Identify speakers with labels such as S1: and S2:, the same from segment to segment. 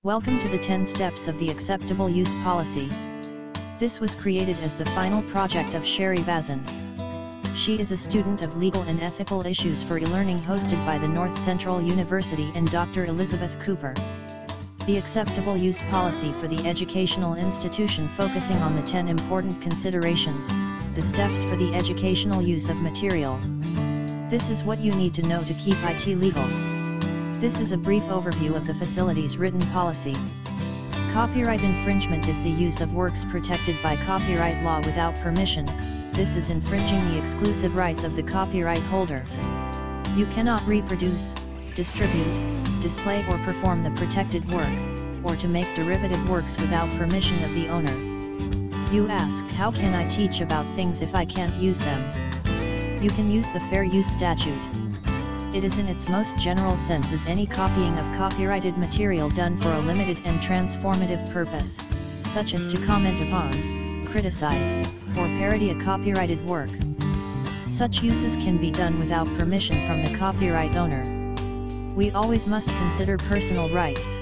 S1: Welcome to the 10 steps of the Acceptable Use Policy. This was created as the final project of Sherry Vazan. She is a student of legal and ethical issues for e-learning hosted by the North Central University and Dr. Elizabeth Cooper. The Acceptable Use Policy for the educational institution focusing on the 10 important considerations, the steps for the educational use of material. This is what you need to know to keep IT legal. This is a brief overview of the facility's written policy. Copyright infringement is the use of works protected by copyright law without permission. This is infringing the exclusive rights of the copyright holder. You cannot reproduce, distribute, display or perform the protected work, or to make derivative works without permission of the owner. You ask, how can I teach about things if I can't use them? You can use the Fair Use Statute. It is in its most general sense as any copying of copyrighted material done for a limited and transformative purpose, such as to comment upon, criticize, or parody a copyrighted work. Such uses can be done without permission from the copyright owner. We always must consider personal rights.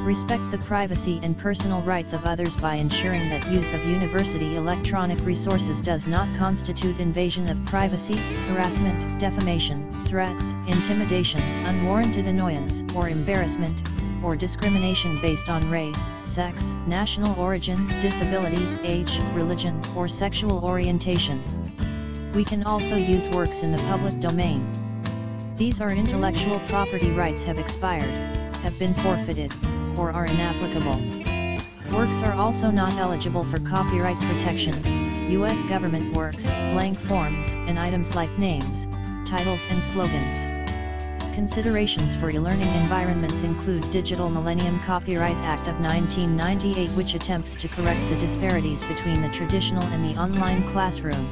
S1: Respect the privacy and personal rights of others by ensuring that use of university electronic resources does not constitute invasion of privacy, harassment, defamation, threats, intimidation, unwarranted annoyance, or embarrassment, or discrimination based on race, sex, national origin, disability, age, religion, or sexual orientation. We can also use works in the public domain. These are intellectual property rights have expired, have been forfeited, or are inapplicable. Works are also not eligible for copyright protection. U.S. government works, blank forms, and items like names, titles and slogans. Considerations for e-learning environments include Digital Millennium Copyright Act of 1998, which attempts to correct the disparities between the traditional and the online classroom.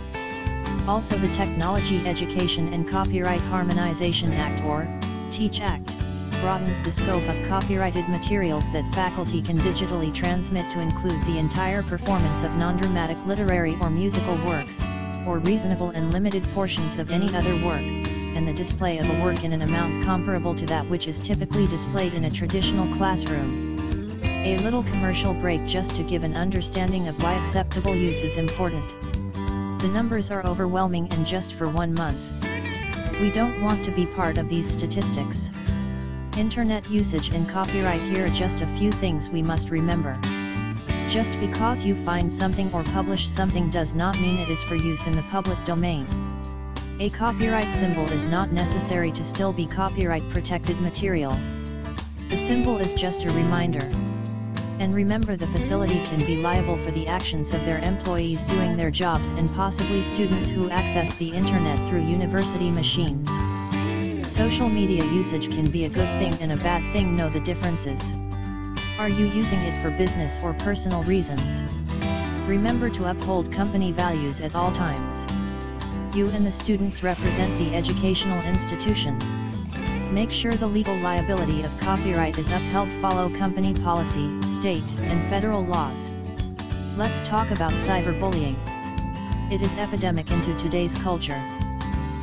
S1: Also the Technology Education and Copyright Harmonization Act, or TEACH Act, broadens the scope of copyrighted materials that faculty can digitally transmit to include the entire performance of non-dramatic literary or musical works, or reasonable and limited portions of any other work, and the display of a work in an amount comparable to that which is typically displayed in a traditional classroom. A little commercial break just to give an understanding of why acceptable use is important. The numbers are overwhelming, and just for 1 month. We don't want to be part of these statistics. Internet usage and copyright. Here are just a few things we must remember. Just because you find something or publish something does not mean it is for use in the public domain. A copyright symbol is not necessary to still be copyright protected material. The symbol is just a reminder. And remember, the facility can be liable for the actions of their employees doing their jobs and possibly students who access the internet through university machines. Social media usage can be a good thing and a bad thing. Know the differences. Are you using it for business or personal reasons? Remember to uphold company values at all times. You and the students represent the educational institution. Make sure the legal liability of copyright is upheld. Follow company policy, state and federal laws. Let's talk about cyberbullying. It is epidemic into today's culture.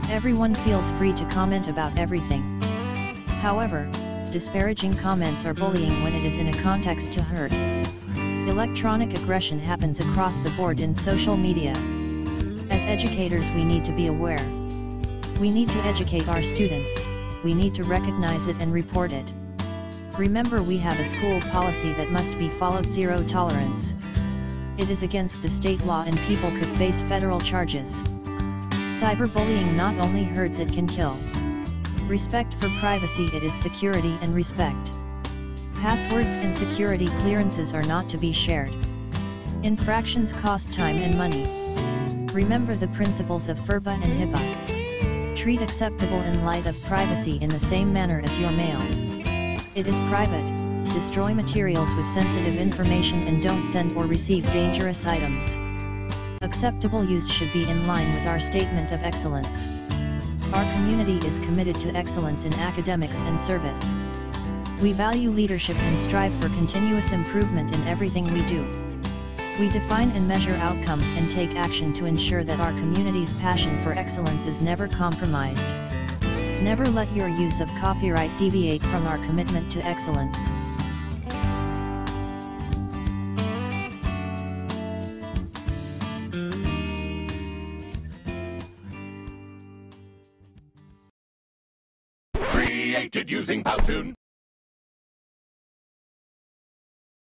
S1: Everyone feels free to comment about everything. However, disparaging comments are bullying when it is in a context to hurt. Electronic aggression happens across the board in social media. As educators, we need to be aware. We need to educate our students. We need to recognize it and report it. Remember, we have a school policy that must be followed: zero tolerance. It is against the state law and people could face federal charges. Cyberbullying not only hurts, it can kill. Respect for privacy. It is security and respect. Passwords and security clearances are not to be shared. Infractions cost time and money. Remember the principles of FERPA and HIPAA. Treat acceptable in light of privacy in the same manner as your mail. It is private. Destroy materials with sensitive information and don't send or receive dangerous items. Acceptable use should be in line with our statement of excellence. Our community is committed to excellence in academics and service. We value leadership and strive for continuous improvement in everything we do. We define and measure outcomes and take action to ensure that our community's passion for excellence is never compromised. Never let your use of copyright deviate from our commitment to excellence.
S2: created using Powtoon.